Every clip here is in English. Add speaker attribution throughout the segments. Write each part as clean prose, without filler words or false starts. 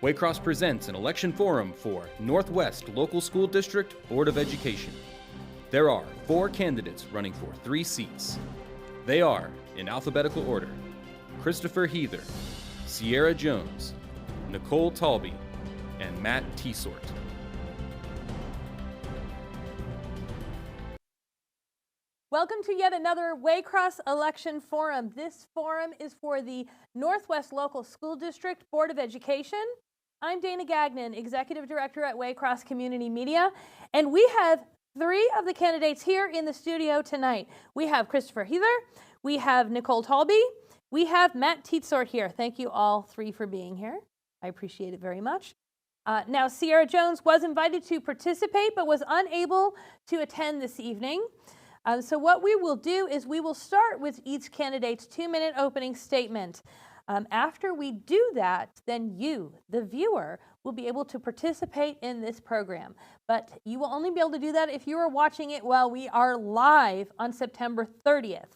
Speaker 1: Waycross presents an election forum for Northwest Local School District Board of Education. There are 4 candidates running for 3 seats. They are, in alphabetical order, Christopher Heather, Ciera Jones, Nicole Talby, and Matt Tsort.
Speaker 2: Welcome to yet another Waycross Election Forum. This forum is for the Northwest Local School District Board of Education. I'm Dana Gagnon, Executive Director at Waycross Community Media, and we have 3 of the candidates here in the studio tonight. We have Christopher Heather, we have Nicole Talby, we have Matt Tsort here. Thank you all 3 for being here. I appreciate it very much. Now, Ciera Jones was invited to participate but was unable to attend this evening. So what we will do is we will start with each candidate's 2-minute opening statement. After we do that, then you, the viewer, will be able to participate in this program. But you will only be able to do that if you are watching it while we are live on September 30th.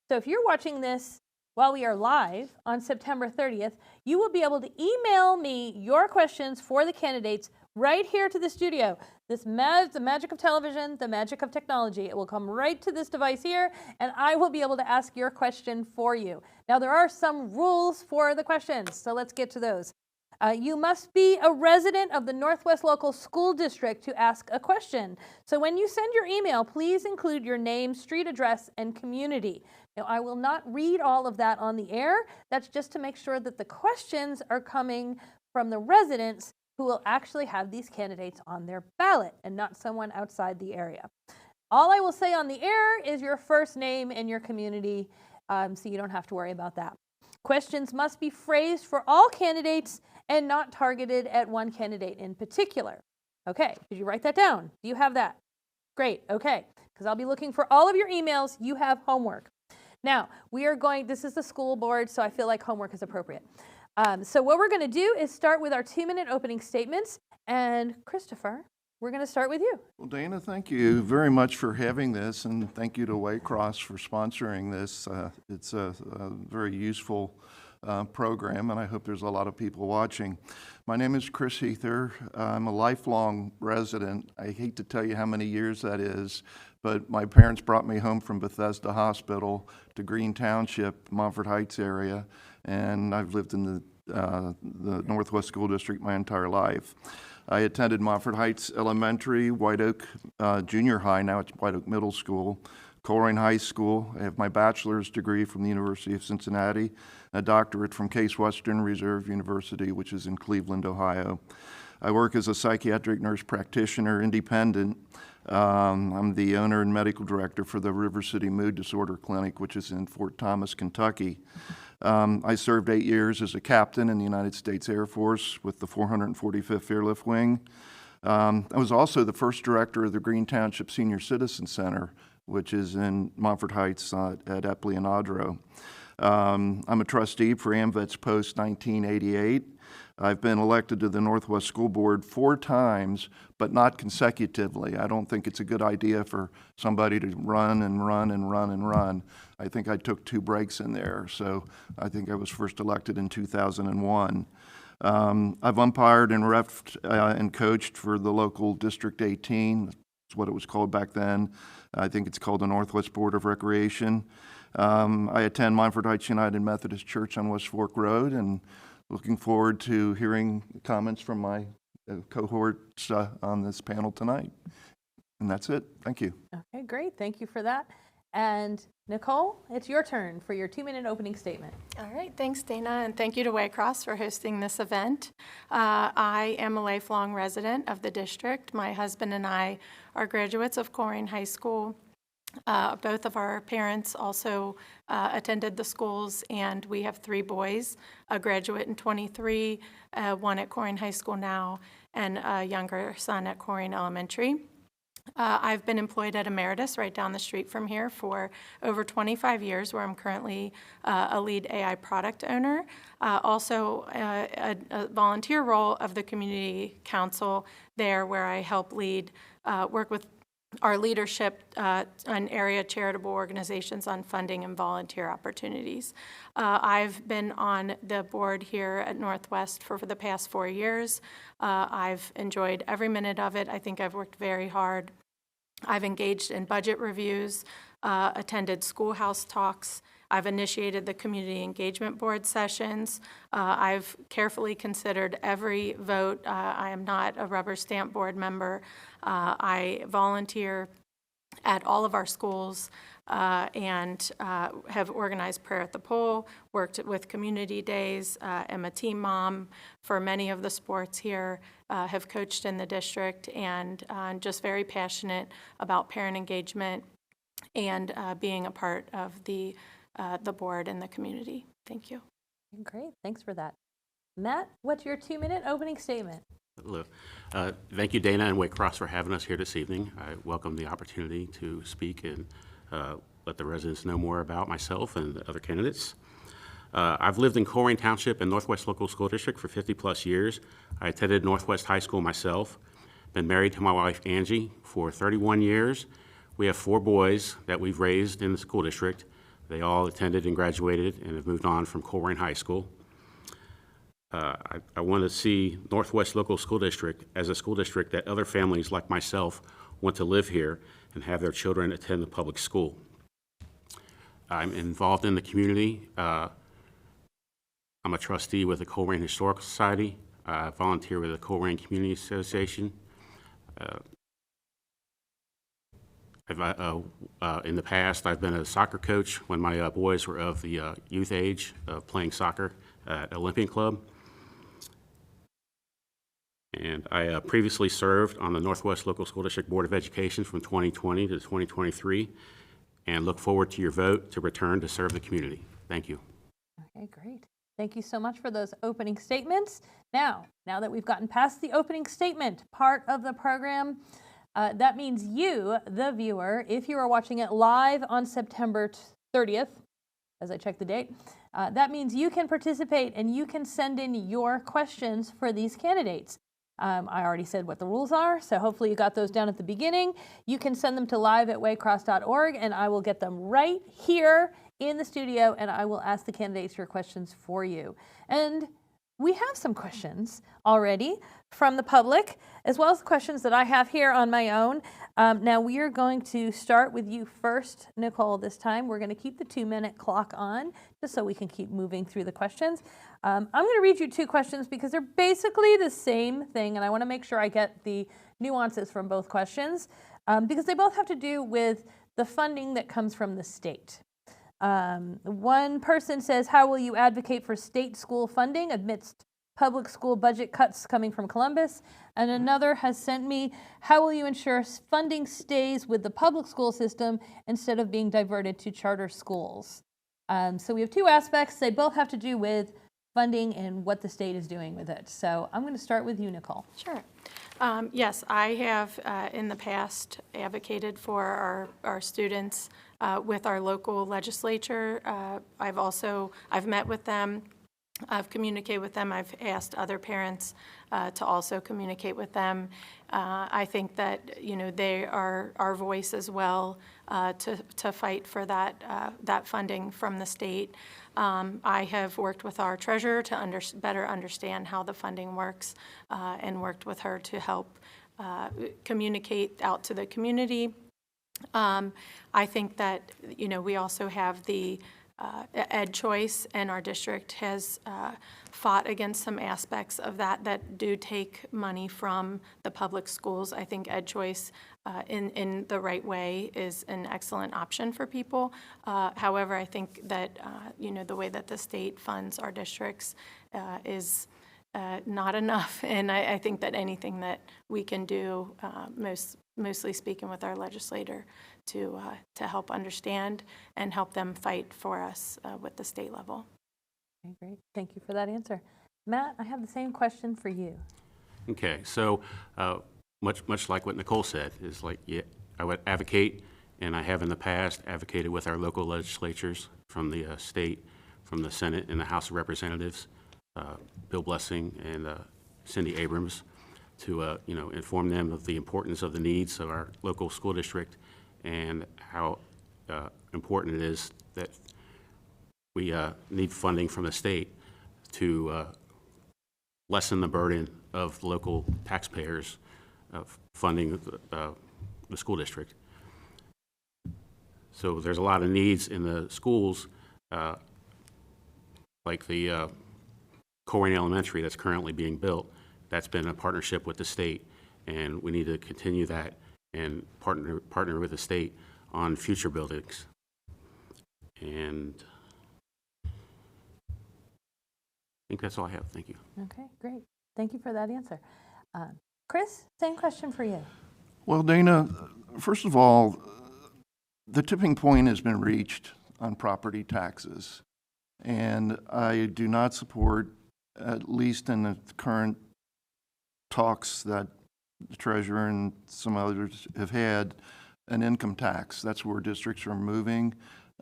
Speaker 2: So if you're watching this while we are live on September 30th, you will be able to email me your questions for the candidates right here to the studio. The magic of television, the magic of technology. It will come right to this device here, and I will be able to ask your question for you. Now, there are some rules for the questions, so let's get to those. You must be a resident of the Northwest Local School District to ask a question. So when you send your email, please include your name, street address, and community. Now, I will not read all of that on the air. That's just to make sure that the questions are coming from the residents who will actually have these candidates on their ballot and not someone outside the area. All I will say on the air is your first name and your community, so you don't have to worry about that. Questions must be phrased for all candidates and not targeted at one candidate in particular. Okay, did you write that down? Do you have that? Great, okay, because I'll be looking for all of your emails. You have homework. Now, this is the school board, so I feel like homework is appropriate. So what we're going to do is start with our 2-minute opening statements. And Christopher, we're going to start with you.
Speaker 3: Well, Dana, thank you very much for having this, and thank you to Waycross for sponsoring this. It's a very useful program, and I hope there's a lot of people watching. My name is Chris Heather. I'm a lifelong resident. I hate to tell you how many years that is, but my parents brought me home from Bethesda Hospital to Green Township, Montford Heights area, and I've lived in the Northwest School District my entire life. I attended Montford Heights Elementary, White Oak Junior High, now it's White Oak Middle School, Coleraine High School. I have my bachelor's degree from the University of Cincinnati, a doctorate from Case Western Reserve University, which is in Cleveland, Ohio. I work as a psychiatric nurse practitioner, independent. I'm the owner and medical director for the River City Mood Disorder Clinic, which is in Fort Thomas, Kentucky. I served 8 years as a captain in the United States Air Force with the 445th Airlift Wing. I was also the first director of the Green Township Senior Citizen Center, which is in Montford Heights at Epley and Audrow. I'm a trustee for AMVETS post 1988. I've been elected to the Northwest School Board 4 times, but not consecutively. I don't think it's a good idea for somebody to run and run and run and run. I think I took 2 breaks in there, so I think I was first elected in 2001. I've umpired and reffed and coached for the local District 18. That's what it was called back then. I think it's called the Northwest Board of Recreation. I attend Montford Heights United Methodist Church on West Fork Road, and looking forward to hearing comments from my cohorts on this panel tonight. And that's it. Thank you.
Speaker 2: Okay, great. Thank you for that. And Nicole, it's your turn for your 2-minute opening statement.
Speaker 4: All right. Thanks, Dana, and thank you to Waycross for hosting this event. I am a lifelong resident of the district. My husband and I are graduates of Coleraine High School. Both of our parents also attended the schools, and we have 3 boys, a graduate in 23, one at Coleraine High School now, and a younger son at Coleraine Elementary. I've been employed at Emeritus right down the street from here for over 25 years, where I'm currently a lead AI product owner. Also a volunteer role of the Community Council there, where I help lead, work with our leadership on area charitable organizations on funding and volunteer opportunities. I've been on the board here at Northwest for the past 4 years. I've enjoyed every minute of it. I think I've worked very hard. I've engaged in budget reviews, attended schoolhouse talks. I've initiated the community engagement board sessions. I've carefully considered every vote. I am not a rubber stamp board member. I volunteer at all of our schools and have organized prayer at the pole, worked with community days, am a team mom for many of the sports here, have coached in the district, and just very passionate about parent engagement and being a part of the board and the community. Thank you.
Speaker 2: Great, thanks for that. Matt, what's your 2-minute opening statement?
Speaker 5: Hello. Thank you, Dana and Waycross, for having us here this evening. I welcome the opportunity to speak and let the residents know more about myself and the other candidates. I've lived in Colerain Township and Northwest Local School District for 50+ years. I attended Northwest High School myself. Been married to my wife, Angie, for 31 years. We have 4 boys that we've raised in the school district. They all attended and graduated and have moved on from Colerain High School. I want to see Northwest Local School District as a school district that other families like myself want to live here and have their children attend the public school. I'm involved in the community. I'm a trustee with the Colerain Historical Society. I volunteer with the Colerain Community Association. In the past, I've been a soccer coach when my boys were of the youth age of playing soccer at Olympian Club. And I previously served on the Northwest Local School District Board of Education from 2020 to 2023, and look forward to your vote to return to serve the community. Thank you.
Speaker 2: Okay, great. Thank you so much for those opening statements. Now that we've gotten past the opening statement part of the program, that means you, the viewer, if you are watching it live on September 30th, as I check the date, that means you can participate and you can send in your questions for these candidates. I already said what the rules are, so hopefully you got those down at the beginning. You can send them to live@waycross.org, and I will get them right here in the studio, and I will ask the candidates your questions for you. And we have some questions already from the public, as well as the questions that I have here on my own. Now we are going to start with you first, Nicole, this time. We're going to keep the 2-minute clock on, just so we can keep moving through the questions. I'm going to read you 2 questions because they're basically the same thing, and I want to make sure I get the nuances from both questions, because they both have to do with the funding that comes from the state. One person says, how will you advocate for state school funding amidst public school budget cuts coming from Columbus? And another has sent me, how will you ensure funding stays with the public school system instead of being diverted to charter schools? So we have 2 aspects. They both have to do with funding and what the state is doing with it. So I'm going to start with you, Nicole.
Speaker 4: Sure. Yes, I have in the past advocated for our students with our local legislature. I've met with them. I've communicated with them. I've asked other parents to also communicate with them. I think that, they are our voice as well to fight for that funding from the state. I have worked with our treasurer to better understand how the funding works, and worked with her to help communicate out to the community. I think that, we also have the Ed Choice, and our district has fought against some aspects of that do take money from the public schools. I think Ed Choice in the right way is an excellent option for people. However, I think that the way that the state funds our districts is not enough, and I think that anything that we can do, mostly speaking with our legislator, to help understand and help them fight for us with the state level.
Speaker 2: Okay, great. Thank you for that answer. Matt, I have the same question for you.
Speaker 5: Okay, so much like what Nicole said, is like, yeah, I would advocate, and I have in the past advocated with our local legislatures from the state, from the Senate and the House of Representatives, Bill Blessing and Cindy Abrams, to inform them of the importance of the needs of our local school district and how important it is that we need funding from the state to lessen the burden of local taxpayers of funding the school district. So there's a lot of needs in the schools, like the Corwin Elementary that's currently being built. That's been a partnership with the state, and we need to continue that and partner with the state on future buildings. And I think that's all I have. Thank you.
Speaker 2: Okay, great. Thank you for that answer. Chris, same question for you.
Speaker 3: Well, Dana, first of all, the tipping point has been reached on property taxes, and I do not support, at least in the current talks that the treasurer and some others have had, an income tax. That's where districts are moving.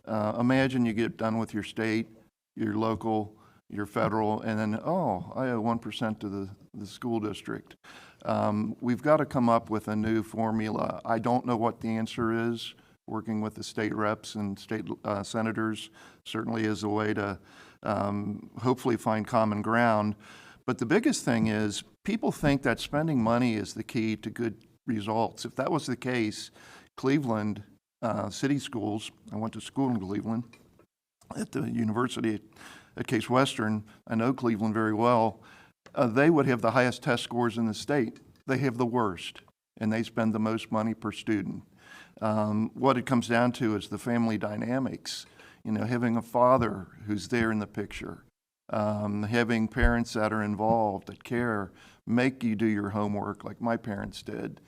Speaker 3: Imagine you get done with your state, your local, your federal, and then, oh, I owe 1% to the school district. We've got to come up with a new formula. I don't know what the answer is. Working with the state reps and state senators certainly is a way to hopefully find common ground. But the biggest thing is people think that spending money is the key to good results. If that was the case, Cleveland city schools, I went to school in Cleveland at the university at Case Western, I know Cleveland very well, they would have the highest test scores in the state. They have the worst, and they spend the most money per student. What it comes down to is the family dynamics, having a father who's there in the picture, having parents that are involved, that care, make you do your homework like my parents did.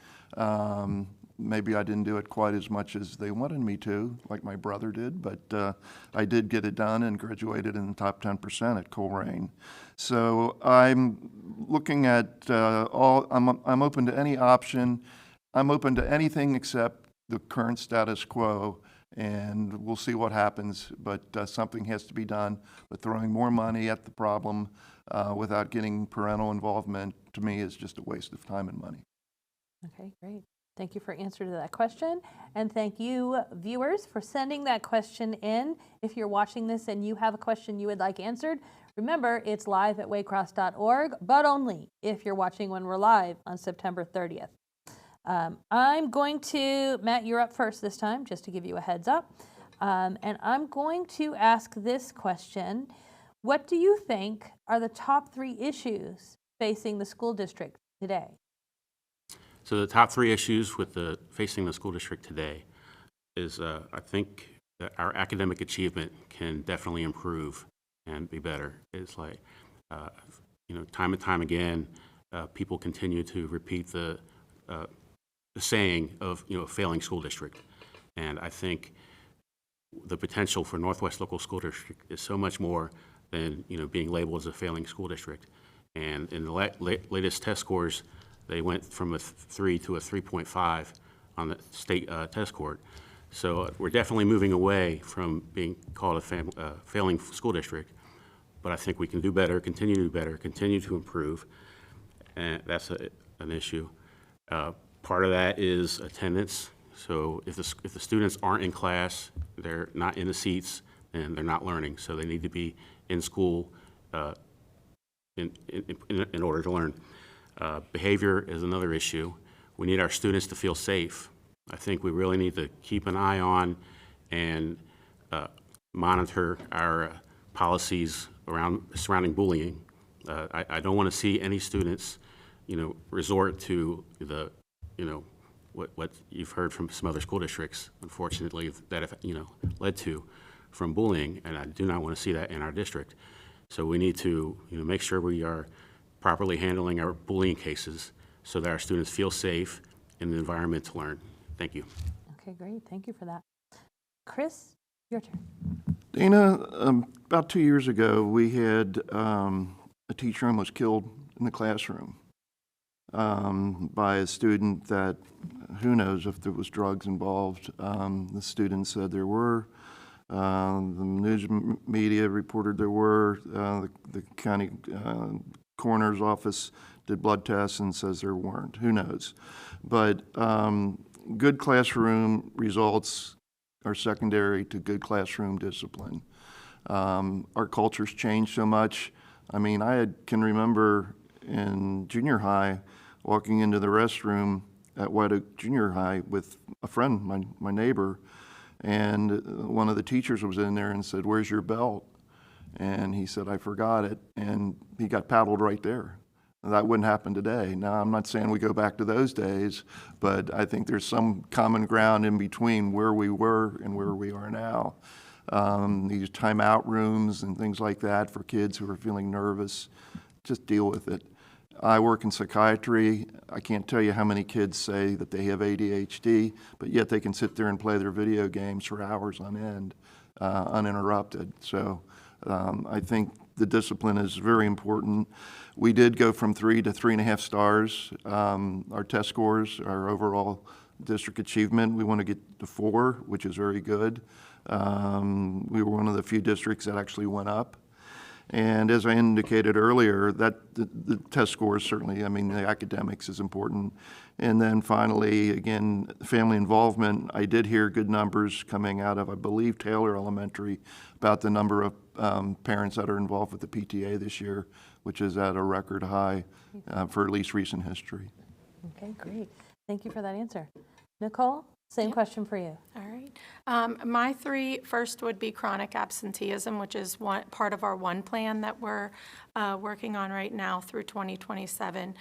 Speaker 3: Maybe I didn't do it quite as much as they wanted me to, like my brother did, but I did get it done and graduated in the top 10% at Coleraine. So I'm looking at I'm open to any option. I'm open to anything except the current status quo, and we'll see what happens, but something has to be done. But throwing more money at the problem without getting parental involvement, to me, is just a waste of time and money.
Speaker 2: Okay, great. Thank you for answering that question. And thank you, viewers, for sending that question in. If you're watching this and you have a question you would like answered, remember, it's live at waycross.org, but only if you're watching when we're live on September 30th. I'm going to, Matt, you're up first this time, just to give you a heads up. And I'm going to ask this question. What do you think are the top 3 issues facing the school district today?
Speaker 5: So the top 3 issues with facing the school district today is I think that our academic achievement can definitely improve and be better. It's like, time and time again, people continue to repeat the saying of, a failing school district. And I think the potential for Northwest Local School District is so much more than, being labeled as a failing school district. And in the latest test scores, they went from a 3 to a 3.5 on the state test court. So we're definitely moving away from being called a failing school district. But I think we can do better, continue to do better, continue to improve. And that's an issue. Part of that is attendance. So if the students aren't in class, they're not in the seats, then they're not learning. So they need to be in school in order to learn. Behavior is another issue. We need our students to feel safe. I think we really need to keep an eye on and monitor our policies surrounding bullying. I don't want to see any students, resort to the, what you've heard from some other school districts, unfortunately, that have, led to from bullying, and I do not want to see that in our district. So we need to, make sure we are properly handling our bullying cases so that our students feel safe in the environment to learn. Thank you.
Speaker 2: Okay, great. Thank you for that. Chris, your turn.
Speaker 3: Dana, about 2 years ago, we had a teacher almost killed in the classroom by a student that, who knows if there was drugs involved. The student said there were. The news media reported there were. The county coroner's office did blood tests and says there weren't. Who knows? But good classroom results are secondary to good classroom discipline. Our culture's changed so much. I mean, can remember in junior high walking into the restroom at White Oak Junior High with a friend, my neighbor, and one of the teachers was in there and said, "Where's your belt?" And he said, "I forgot it," and he got paddled right there. That wouldn't happen today. Now, I'm not saying we go back to those days, but I think there's some common ground in between where we were and where we are now. These timeout rooms and things like that for kids who are feeling nervous, just deal with it. I work in psychiatry. I can't tell you how many kids say that they have ADHD, but yet they can sit there and play their video games for hours on end, uninterrupted. So I think the discipline is very important. We did go from 3 to 3.5 stars. Our test scores, our overall district achievement, we want to get to 4, which is very good. We were one of the few districts that actually went up. And as I indicated earlier, that the test scores certainly, I mean, the academics is important. And then finally, again, family involvement. I did hear good numbers coming out of, I believe, Taylor Elementary about the number of parents that are involved with the PTA this year, which is at a record high for at least recent history.
Speaker 2: Okay, great. Thank you for that answer. Nicole, same question for you.
Speaker 4: All right. My 3 first would be chronic absenteeism, which is part of our one plan that we're working on right now through 2027.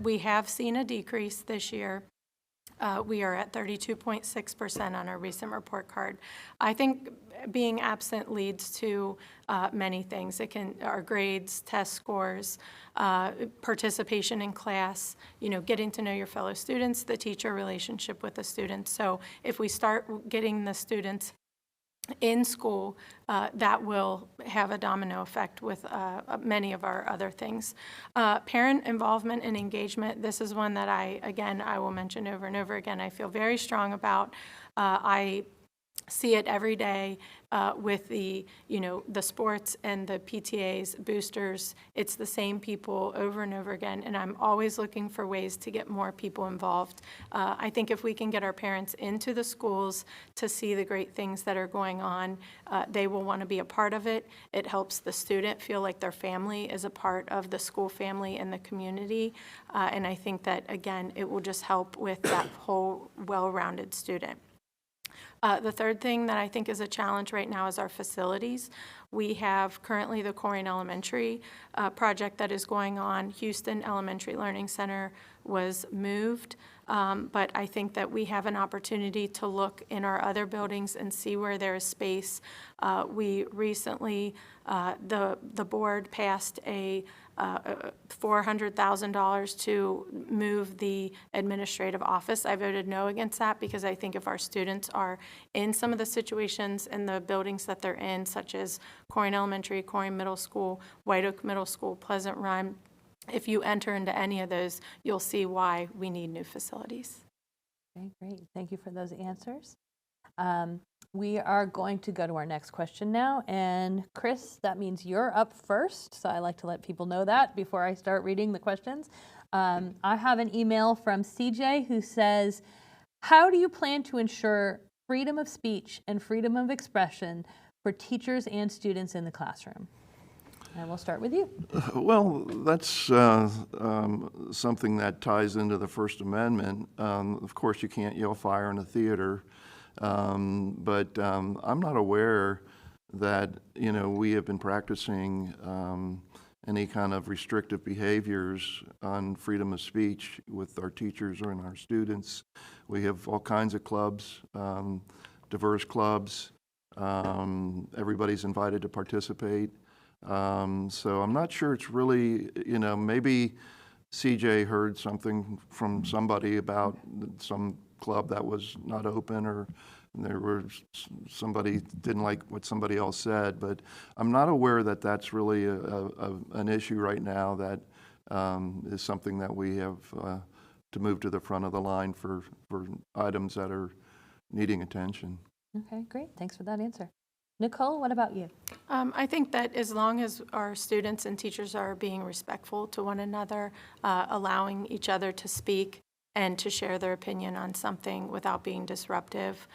Speaker 4: We have seen a decrease this year. We are at 32.6% on our recent report card. I think being absent leads to many things. It can, our grades, test scores, participation in class, getting to know your fellow students, the teacher relationship with the students. So if we start getting the students in school, that will have a domino effect with many of our other things. Parent involvement and engagement, this is one that I will mention over and over again, I feel very strong about. I see it every day with the sports and the PTAs, boosters. It's the same people over and over again, and I'm always looking for ways to get more people involved. I think if we can get our parents into the schools to see the great things that are going on, they will want to be a part of it. It helps the student feel like their family is a part of the school family and the community, and I think that, again, it will just help with that whole well-rounded student. The third thing that I think is a challenge right now is our facilities. We have currently the Corrine Elementary project that is going on. Houston Elementary Learning Center was moved, but I think that we have an opportunity to look in our other buildings and see where there is space. We recently, the board passed a $400,000 to move the administrative office. I voted no against that because I think if our students are in some of the situations in the buildings that they're in, such as Corrine Elementary, Corrine Middle School, White Oak Middle School, Pleasant Run, if you enter into any of those, you'll see why we need new facilities.
Speaker 2: Okay, great. Thank you for those answers. We are going to go to our next question now, and Chris, that means you're up first, so I like to let people know that before I start reading the questions. I have an email from CJ who says, how do you plan to ensure freedom of speech and freedom of expression for teachers and students in the classroom? And we'll start with you.
Speaker 3: Well, that's something that ties into the First Amendment. Of course, you can't yell fire in a theater. But I'm not aware that, we have been practicing any kind of restrictive behaviors on freedom of speech with our teachers or in our students. We have all kinds of clubs, diverse clubs. Everybody's invited to participate. So I'm not sure it's really, maybe CJ heard something from somebody about some club that was not open, or there was somebody didn't like what somebody else said, but I'm not aware that that's really an issue right now that is something that we have to move to the front of the line for items that are needing attention.
Speaker 2: Okay, great. Thanks for that answer. Nicole, what about you?
Speaker 4: I think that as long as our students and teachers are being respectful to one another, allowing each other to speak and to share their opinion on something without being disruptive,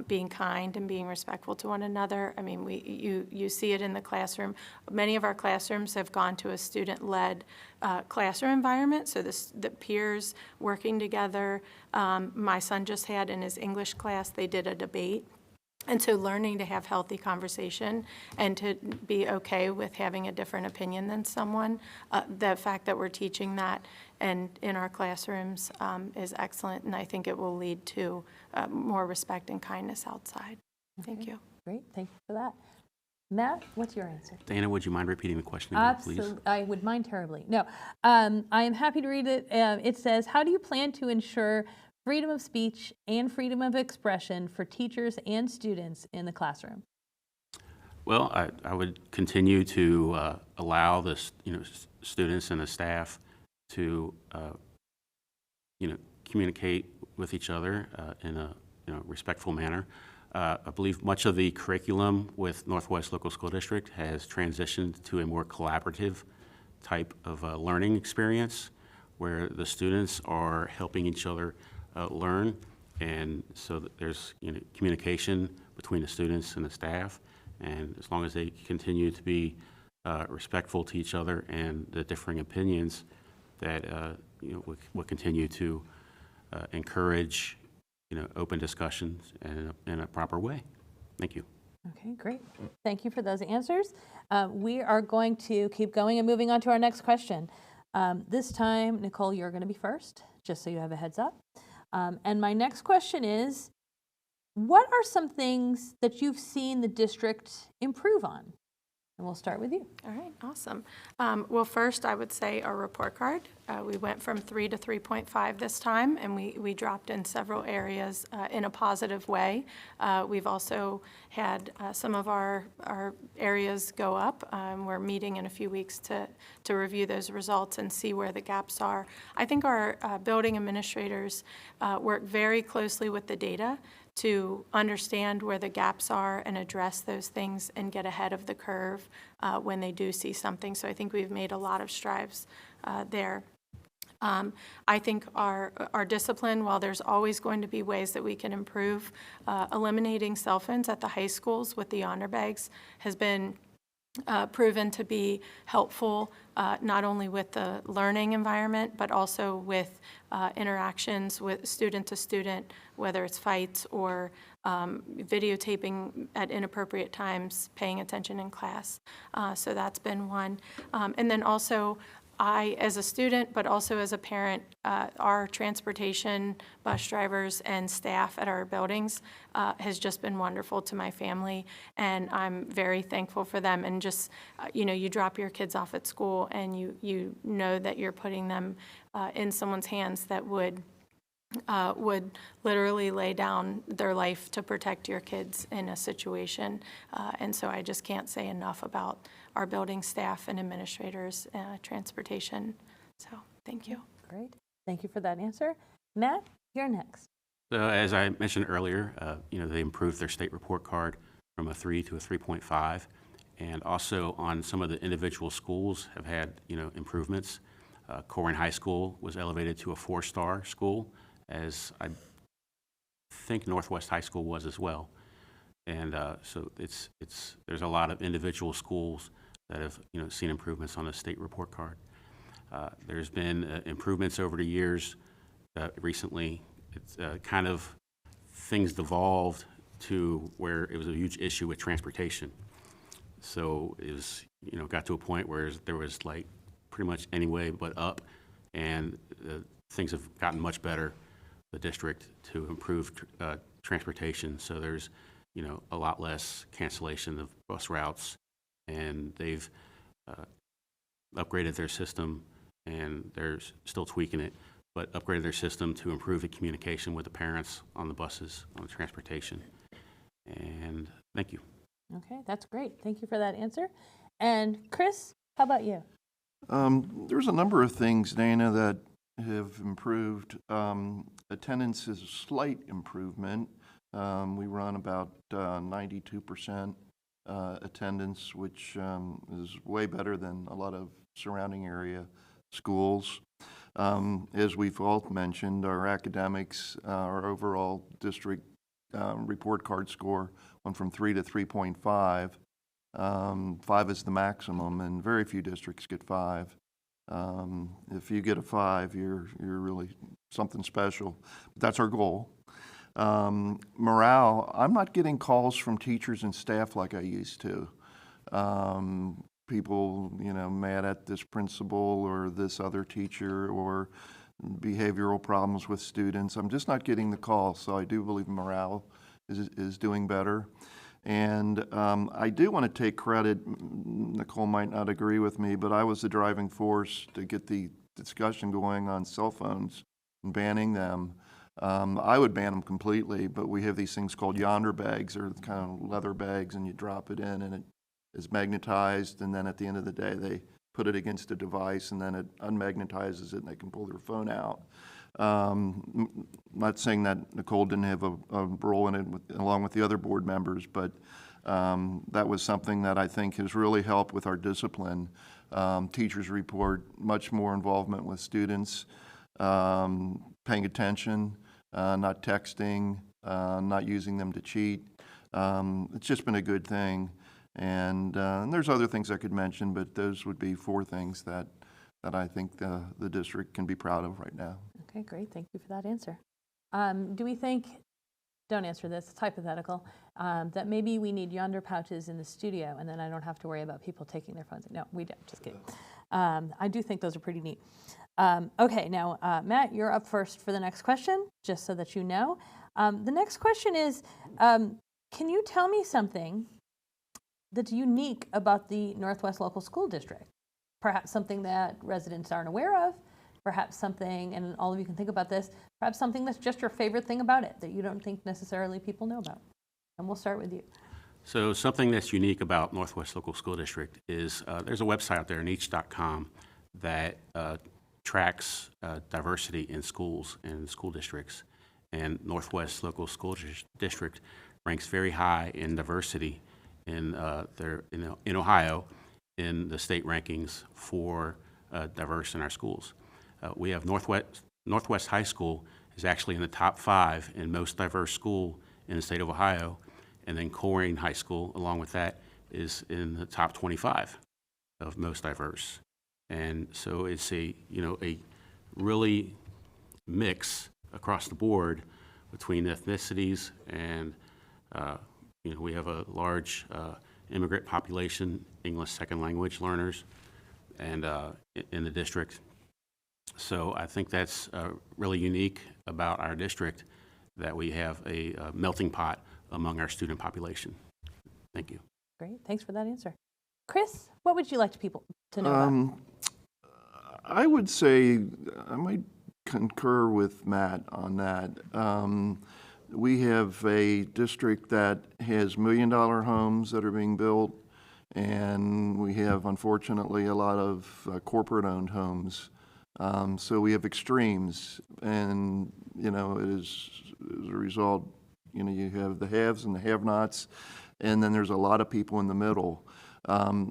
Speaker 4: being kind and being respectful to one another. I mean, you see it in the classroom. Many of our classrooms have gone to a student-led classroom environment, so the peers working together. My son just had in his English class, they did a debate. And so learning to have healthy conversation and to be okay with having a different opinion than someone, the fact that we're teaching that and in our classrooms is excellent, and I think it will lead to more respect and kindness outside. Thank you.
Speaker 2: Great, thank you for that. Matt, what's your answer?
Speaker 5: Dana, would you mind repeating the question again, please?
Speaker 2: Absolutely, I would mind terribly. No, I am happy to read it. It says, how do you plan to ensure freedom of speech and freedom of expression for teachers and students in the classroom?
Speaker 5: Well, I would continue to allow the students and the staff to communicate with each other in a respectful manner. I believe much of the curriculum with Northwest Local School District has transitioned to a more collaborative type of learning experience where the students are helping each other learn, and so that there's communication between the students and the staff, and as long as they continue to be respectful to each other and the differing opinions, that we'll continue to encourage open discussions in a proper way. Thank you.
Speaker 2: Okay, great. Thank you for those answers. We are going to keep going and moving on to our next question. This time, Nicole, you're going to be first, just so you have a heads up. And my next question is, what are some things that you've seen the district improve on? And we'll start with you.
Speaker 4: All right, awesome. Well, first, I would say our report card. We went from 3 to 3.5 this time, and we dropped in several areas in a positive way. We've also had some of our areas go up. We're meeting in a few weeks to review those results and see where the gaps are. I think our building administrators work very closely with the data to understand where the gaps are and address those things and get ahead of the curve when they do see something. So I think we've made a lot of strides there. I think our discipline, while there's always going to be ways that we can improve, eliminating cell phones at the high schools with the honor bags has been proven to be helpful, not only with the learning environment, but also with interactions with student to student, whether it's fights or videotaping at inappropriate times, paying attention in class. So that's been one. And then also, I, as a student, but also as a parent, our transportation, bus drivers, and staff at our buildings has just been wonderful to my family, and I'm very thankful for them. And just, you drop your kids off at school, and you know that you're putting them in someone's hands that would literally lay down their life to protect your kids in a situation. And so I just can't say enough about our building staff and administrators, transportation. So thank you.
Speaker 2: Great. Thank you for that answer. Matt, you're next.
Speaker 5: So as I mentioned earlier, they improved their state report card from a 3 to a 3.5, and also on some of the individual schools have had improvements. Corwin High School was elevated to a 4-star school, as I think Northwest High School was as well. And so there's a lot of individual schools that have seen improvements on the state report card. There's been improvements over the years. Recently, it's kind of things devolved to where it was a huge issue with transportation. So it was got to a point where there was like pretty much any way but up, and things have gotten much better, the district, to improve transportation. So there's a lot less cancellation of bus routes, and they've upgraded their system, and they're still tweaking it, but upgraded their system to improve the communication with the parents on the buses, on the transportation. And thank you.
Speaker 2: Okay, that's great. Thank you for that answer. And Chris, how about you?
Speaker 3: There's a number of things, Dana, that have improved. Attendance is a slight improvement. We run about 92% attendance, which is way better than a lot of surrounding area schools. As we've all mentioned, our academics, our overall district report card score went from 3 to 3.5. 5 is the maximum, and very few districts get 5. If you get a 5, you're really something special. That's our goal. Morale, I'm not getting calls from teachers and staff like I used to. People, mad at this principal or this other teacher or behavioral problems with students. I'm just not getting the calls, so I do believe morale is doing better. And I do want to take credit. Nicole might not agree with me, but I was the driving force to get the discussion going on cell phones and banning them. I would ban them completely, but we have these things called yonder bags, or kind of leather bags, and you drop it in and it is magnetized, and then at the end of the day they put it against a device and then it unmagnetizes it and they can pull their phone out. Not saying that Nicole didn't have a role in it along with the other board members, but that was something that I think has really helped with our discipline. Teachers report much more involvement with students, paying attention, not texting, not using them to cheat. It's just been a good thing. And there's other things I could mention, but those would be 4 things that I think the district can be proud of right now.
Speaker 2: Okay, great. Thank you for that answer. Do we think, don't answer this, it's hypothetical, that maybe we need yonder pouches in the studio and then I don't have to worry about people taking their phones? No, we don't. Just kidding. I do think those are pretty neat. Okay, now, Matt, you're up first for the next question, just so that you know. The next question is, can you tell me something that's unique about the Northwest Local School District? Perhaps something that residents aren't aware of, perhaps something, and all of you can think about this, perhaps something that's just your favorite thing about it that you don't think necessarily people know about. And we'll start with you.
Speaker 5: So something that's unique about Northwest Local School District is there's a website out there, neach.com, that tracks diversity in schools and school districts. And Northwest Local School District ranks very high in diversity in Ohio in the state rankings for diverse in our schools. We have Northwest High School is actually in the top 5 in most diverse school in the state of Ohio, and then Colerain High School, along with that, is in the top 25 of most diverse. And so it's a really mix across the board between ethnicities, and we have a large immigrant population, English second language learners, and in the district. So I think that's really unique about our district, that we have a melting pot among our student population. Thank you.
Speaker 2: Great, thanks for that answer. Chris, what would you like people to know about?
Speaker 3: I would say I might concur with Matt on that. We have a district that has $1 million homes that are being built, and we have, unfortunately, a lot of corporate-owned homes. So we have extremes, and it is, as a result, you have the haves and the have-nots, and then there's a lot of people in the middle.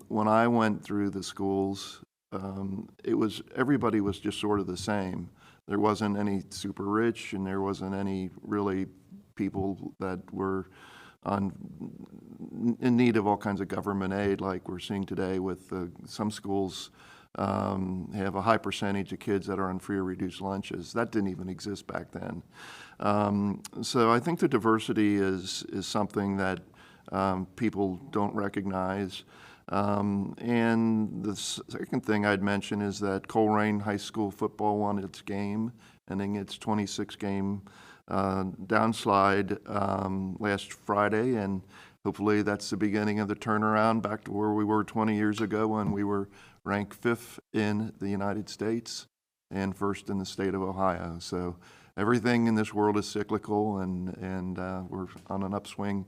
Speaker 3: When I went through the schools, everybody was just sort of the same. There wasn't any super rich, and there wasn't any really people that were in need of all kinds of government aid, like we're seeing today with some schools have a high percentage of kids that are on free or reduced lunches. That didn't even exist back then. So I think the diversity is something that people don't recognize. And the second thing I'd mention is that Colerain High School football won its game, ending its 26-game downslide last Friday, and hopefully that's the beginning of the turnaround back to where we were 20 years ago when we were ranked 5th in the United States and 1st in the state of Ohio. So everything in this world is cyclical, and we're on an upswing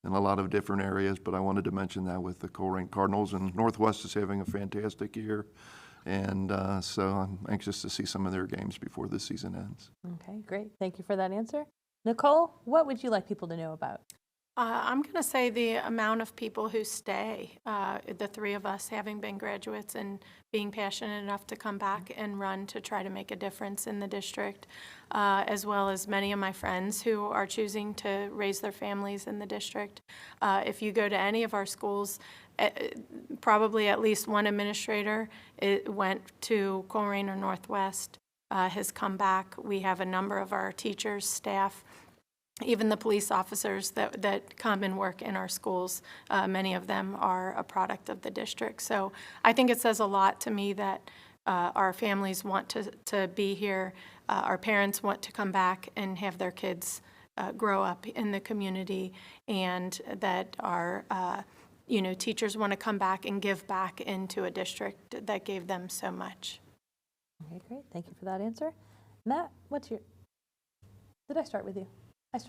Speaker 3: in a lot of different areas, but I wanted to mention that with the Colerain Cardinals, and Northwest is having a fantastic year, and so I'm anxious to see some of their games before the season ends.
Speaker 2: Okay, great. Thank you for that answer. Nicole, what would you like people to know about?
Speaker 4: I'm going to say the amount of people who stay, the three of us having been graduates and being passionate enough to come back and run to try to make a difference in the district, as well as many of my friends who are choosing to raise their families in the district. If you go to any of our schools, probably at least one administrator went to Colerain or Northwest, has come back. We have a number of our teachers, staff, even the police officers that come and work in our schools, many of them are a product of the district. So I think it says a lot to me that our families want to be here, our parents want to come back and have their kids grow up in the community, and that our teachers want to come back and give back into a district that gave them so much.
Speaker 2: Okay, great. Thank you for that answer. Matt, did I start with you?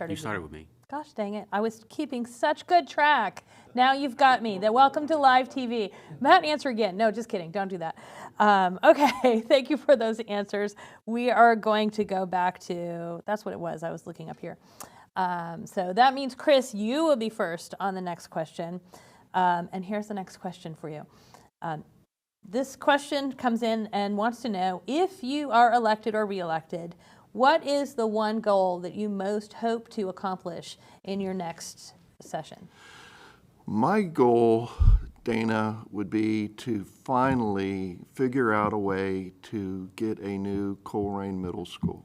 Speaker 5: You started with me.
Speaker 2: Gosh dang it. I was keeping such good track. Now you've got me. Welcome to live TV. Matt, answer again. No, just kidding. Don't do that. Okay, thank you for those answers. We are going to go back to, that's what it was. I was looking up here. So that means, Chris, you will be first on the next question. And here's the next question for you. This question comes in and wants to know, if you are elected or reelected, what is the one goal that you most hope to accomplish in your next session?
Speaker 3: My goal, Dana, would be to finally figure out a way to get a new Colerain Middle School.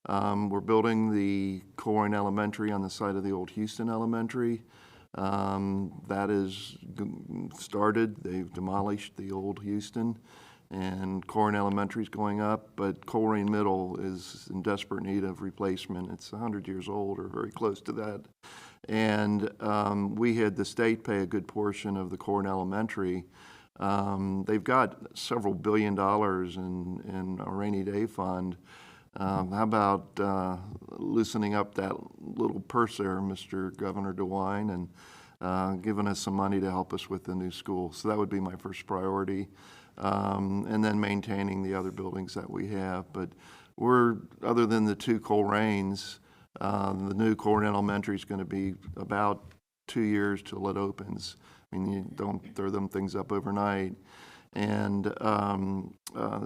Speaker 3: We're building the Colerain Elementary on the site of the old Houston Elementary. That is started. They've demolished the old Houston, and Colerain Elementary is going up, but Colerain Middle is in desperate need of replacement. It's 100 years old or very close to that. And we had the state pay a good portion of the Colerain Elementary. They've got several $1 billion in a rainy day fund. How about loosening up that little purse there, Mr. Governor DeWine, and giving us some money to help us with the new school? So that would be my first priority. And then maintaining the other buildings that we have. But other than the two Colerains, the new Colerain Elementary is going to be about 2 years till it opens. I mean, you don't throw them things up overnight. And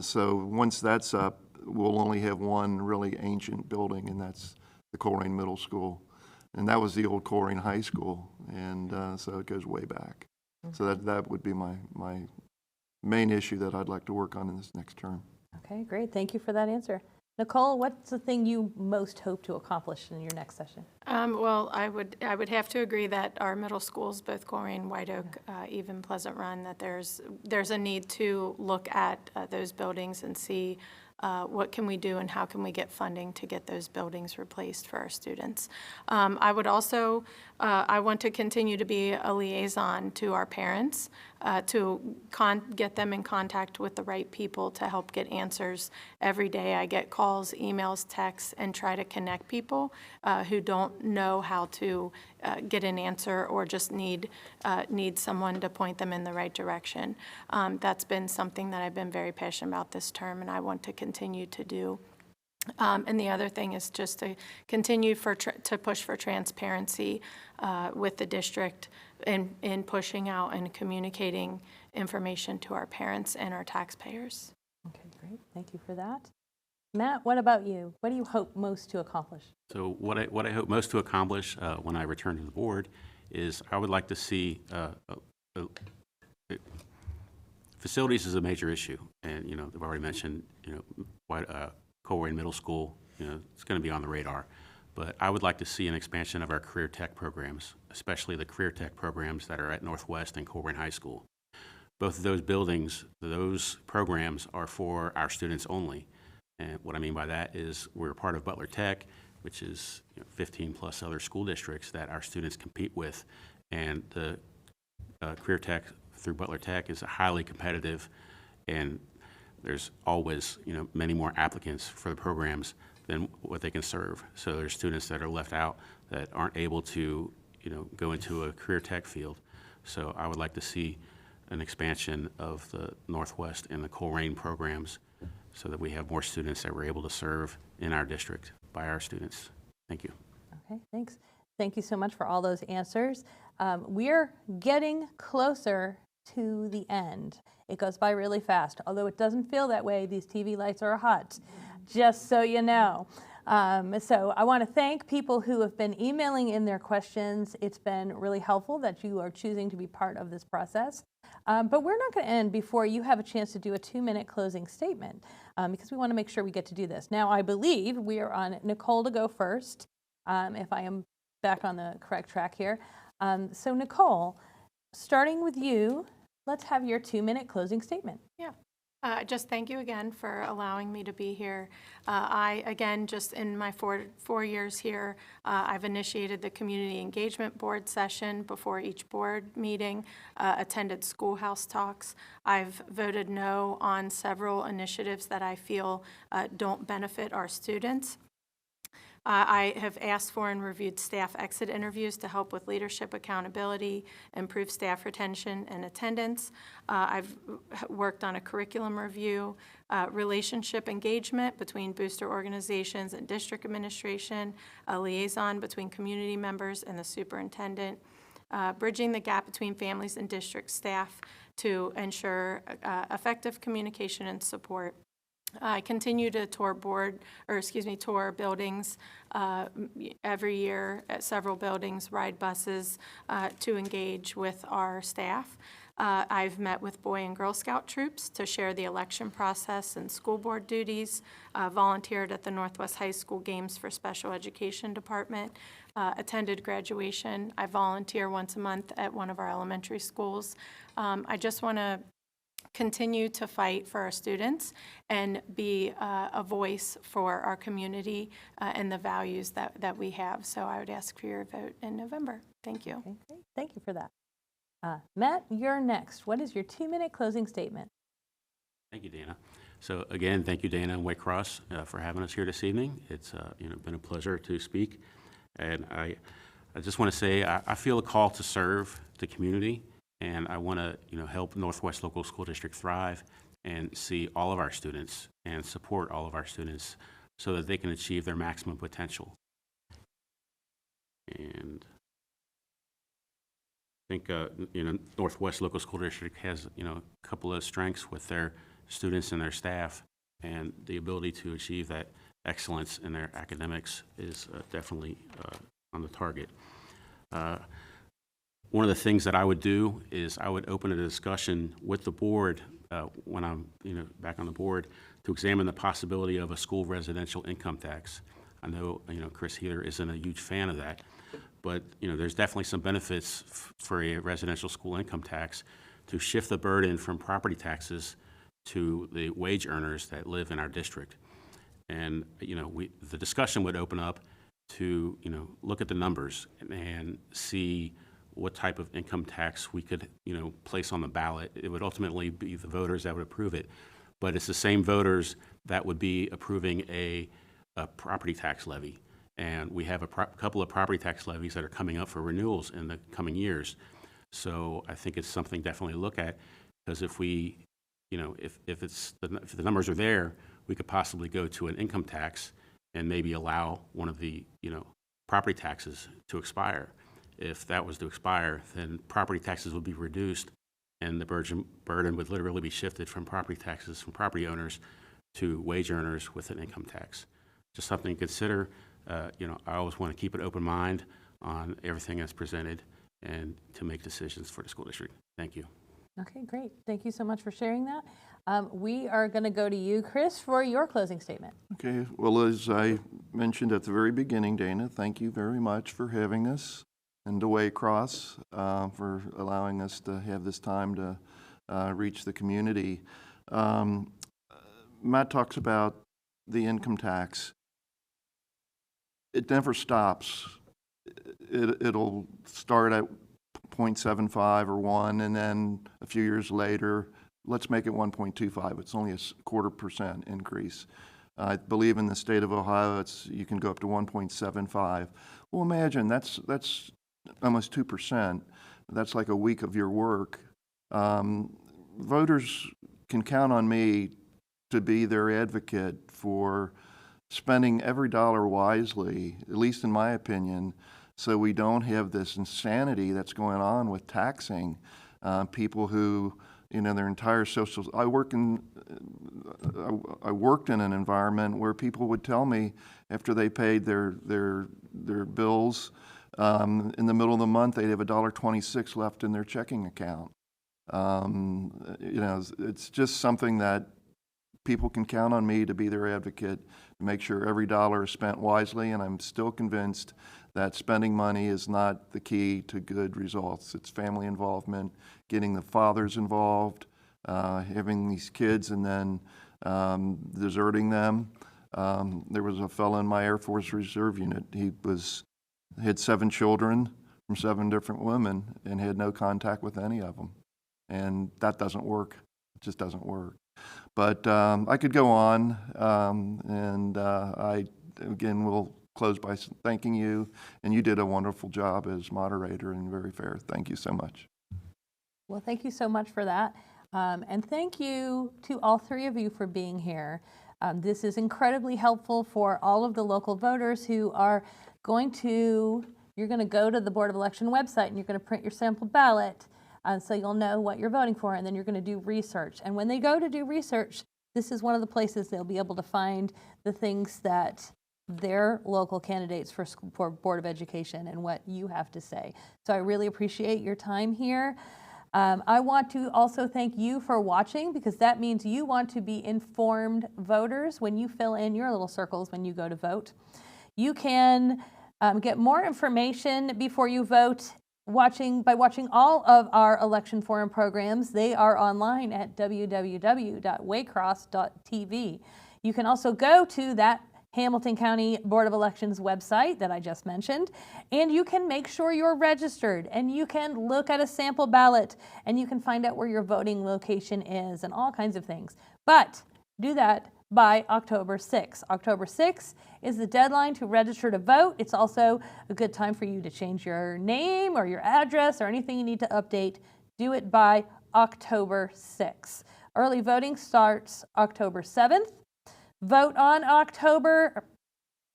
Speaker 3: so once that's up, we'll only have one really ancient building, and that's the Colerain Middle School. And that was the old Colerain High School, and so it goes way back. So that would be my main issue that I'd like to work on in this next term.
Speaker 2: Okay, great. Thank you for that answer. Nicole, what's the thing you most hope to accomplish in your next session?
Speaker 4: Well, I would have to agree that our middle schools, both Colerain, White Oak, even Pleasant Run, that there's a need to look at those buildings and see what can we do and how can we get funding to get those buildings replaced for our students. I would also, I want to continue to be a liaison to our parents, to get them in contact with the right people to help get answers. Every day I get calls, emails, texts, and try to connect people who don't know how to get an answer or just need someone to point them in the right direction. That's been something that I've been very passionate about this term, and I want to continue to do. And the other thing is just to continue to push for transparency with the district in pushing out and communicating information to our parents and our taxpayers.
Speaker 2: Okay, great. Thank you for that. Matt, what about you? What do you hope most to accomplish?
Speaker 5: So what I hope most to accomplish when I return to the board is I would like to see facilities is a major issue, and they've already mentioned Colerain Middle School, it's going to be on the radar. But I would like to see an expansion of our career tech programs, especially the career tech programs that are at Northwest and Colerain High School. Both of those buildings, those programs are for our students only. And what I mean by that is we're part of Butler Tech, which is 15 plus other school districts that our students compete with. And the career tech through Butler Tech is highly competitive, and there's always many more applicants for the programs than what they can serve. So there's students that are left out that aren't able to go into a career tech field. So I would like to see an expansion of the Northwest and the Colerain programs so that we have more students that we're able to serve in our district by our students. Thank you.
Speaker 2: Okay, thanks. Thank you so much for all those answers. We're getting closer to the end. It goes by really fast, although it doesn't feel that way. These TV lights are hot, just so you know. So I want to thank people who have been emailing in their questions. It's been really helpful that you are choosing to be part of this process. But we're not going to end before you have a chance to do a 2-minute closing statement, because we want to make sure we get to do this. Now, I believe we are on Nicole to go first, if I am back on the correct track here. So Nicole, starting with you, let's have your 2-minute closing statement.
Speaker 4: Yeah. Just thank you again for allowing me to be here. I, again, just in my four years here, I've initiated the Community Engagement Board session before each board meeting, attended schoolhouse talks. I've voted no on several initiatives that I feel don't benefit our students. I have asked for and reviewed staff exit interviews to help with leadership accountability, improve staff retention and attendance. I've worked on a curriculum review, relationship engagement between booster organizations and district administration, a liaison between community members and the superintendent, bridging the gap between families and district staff to ensure effective communication and support. I continue to tour tour buildings every year at several buildings, ride buses to engage with our staff. I've met with Boy and Girl Scout troops to share the election process and school board duties, volunteered at the Northwest High School Games for Special Education Department, attended graduation. I volunteer once a month at one of our elementary schools. I just want to continue to fight for our students and be a voice for our community and the values that we have. So I would ask for your vote in November. Thank you.
Speaker 2: Okay, great. Thank you for that. Matt, you're next. What is your 2-minute closing statement?
Speaker 5: Thank you, Dana. So again, thank you, Dana and Waycross, for having us here this evening. It's been a pleasure to speak. And I just want to say I feel a call to serve the community. And I want to, help Northwest Local School District thrive and see all of our students and support all of our students so that they can achieve their maximum potential. And I think, Northwest Local School District has, a couple of strengths with their students and their staff, and the ability to achieve that excellence in their academics is definitely on the target. One of the things that I would do is I would open a discussion with the board when I'm back on the board to examine the possibility of a school residential income tax. I know Chris Healer isn't a huge fan of that, but there's definitely some benefits for a residential school income tax to shift the burden from property taxes to the wage earners that live in our district. And the discussion would open up to look at the numbers and see what type of income tax we could, place on the ballot. It would ultimately be the voters that would approve it, but it's the same voters that would be approving a property tax levy. And we have a couple of property tax levies that are coming up for renewals in the coming years. So I think it's something definitely to look at, because if we, if the numbers are there, we could possibly go to an income tax and maybe allow one of the, property taxes to expire. If that was to expire, then property taxes would be reduced and the burden would literally be shifted from property taxes from property owners to wage earners with an income tax. Just something to consider. I always want to keep an open mind on everything that's presented and to make decisions for the school district. Thank you.
Speaker 2: Okay, great. Thank you so much for sharing that. We are going to go to you, Chris, for your closing statement.
Speaker 3: Okay, well, as I mentioned at the very beginning, Dana, thank you very much for having us, and to Waycross for allowing us to have this time to reach the community. Matt talks about the income tax. It never stops. It'll start at 0.75 or 1, and then a few years later, let's make it 1.25. It's only a 0.25% increase. I believe in the state of Ohio, you can go up to 1.75. Well, imagine that's almost 2%. That's like a week of your work. Voters can count on me to be their advocate for spending every dollar wisely, at least in my opinion, so we don't have this insanity that's going on with taxing people who, their entire social. I worked in an environment where people would tell me after they paid their bills in the middle of the month, they'd have $1.26 left in their checking account. It's just something that people can count on me to be their advocate, to make sure every dollar is spent wisely, and I'm still convinced that spending money is not the key to good results. It's family involvement, getting the fathers involved, having these kids and then deserting them. There was a fellow in my Air Force Reserve unit. He had 7 children from 7 different women and had no contact with any of them. And that doesn't work. It just doesn't work. But I could go on, and I, again, will close by thanking you, and you did a wonderful job as moderator and very fair. Thank you so much.
Speaker 2: Well, thank you so much for that. And thank you to all 3 of you for being here. This is incredibly helpful for all of the local voters who are you're going to go to the Board of Election website and you're going to print your sample ballot so you'll know what you're voting for, and then you're going to do research. And when they go to do research, this is one of the places they'll be able to find the things that their local candidates for Board of Education and what you have to say. So I really appreciate your time here. I want to also thank you for watching, because that means you want to be informed voters when you fill in your little circles when you go to vote. You can get more information before you vote by watching all of our election forum programs. They are online at www.waycross.tv. You can also go to that Hamilton County Board of Elections website that I just mentioned, and you can make sure you're registered, and you can look at a sample ballot, and you can find out where your voting location is and all kinds of things. But do that by October 6th. October 6th is the deadline to register to vote. It's also a good time for you to change your name or your address or anything you need to update. Do it by October 6th. Early voting starts October 7th. Vote on October,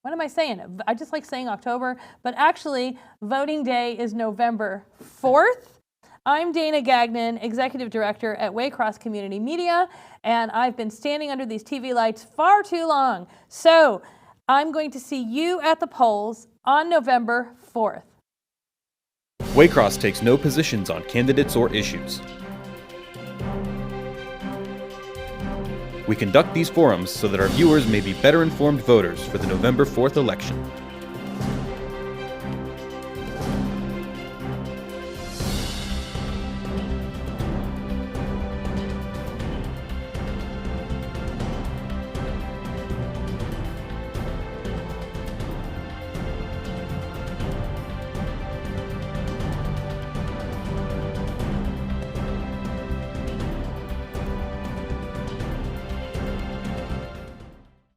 Speaker 2: what am I saying? I just like saying October, but actually voting day is November 4th. I'm Dana Gagnon, Executive Director at Waycross Community Media, and I've been standing under these TV lights far too long. So I'm going to see you at the polls on November 4th.
Speaker 1: Waycross takes no positions on candidates or issues. We conduct these forums so that our viewers may be better informed voters for the November 4th election.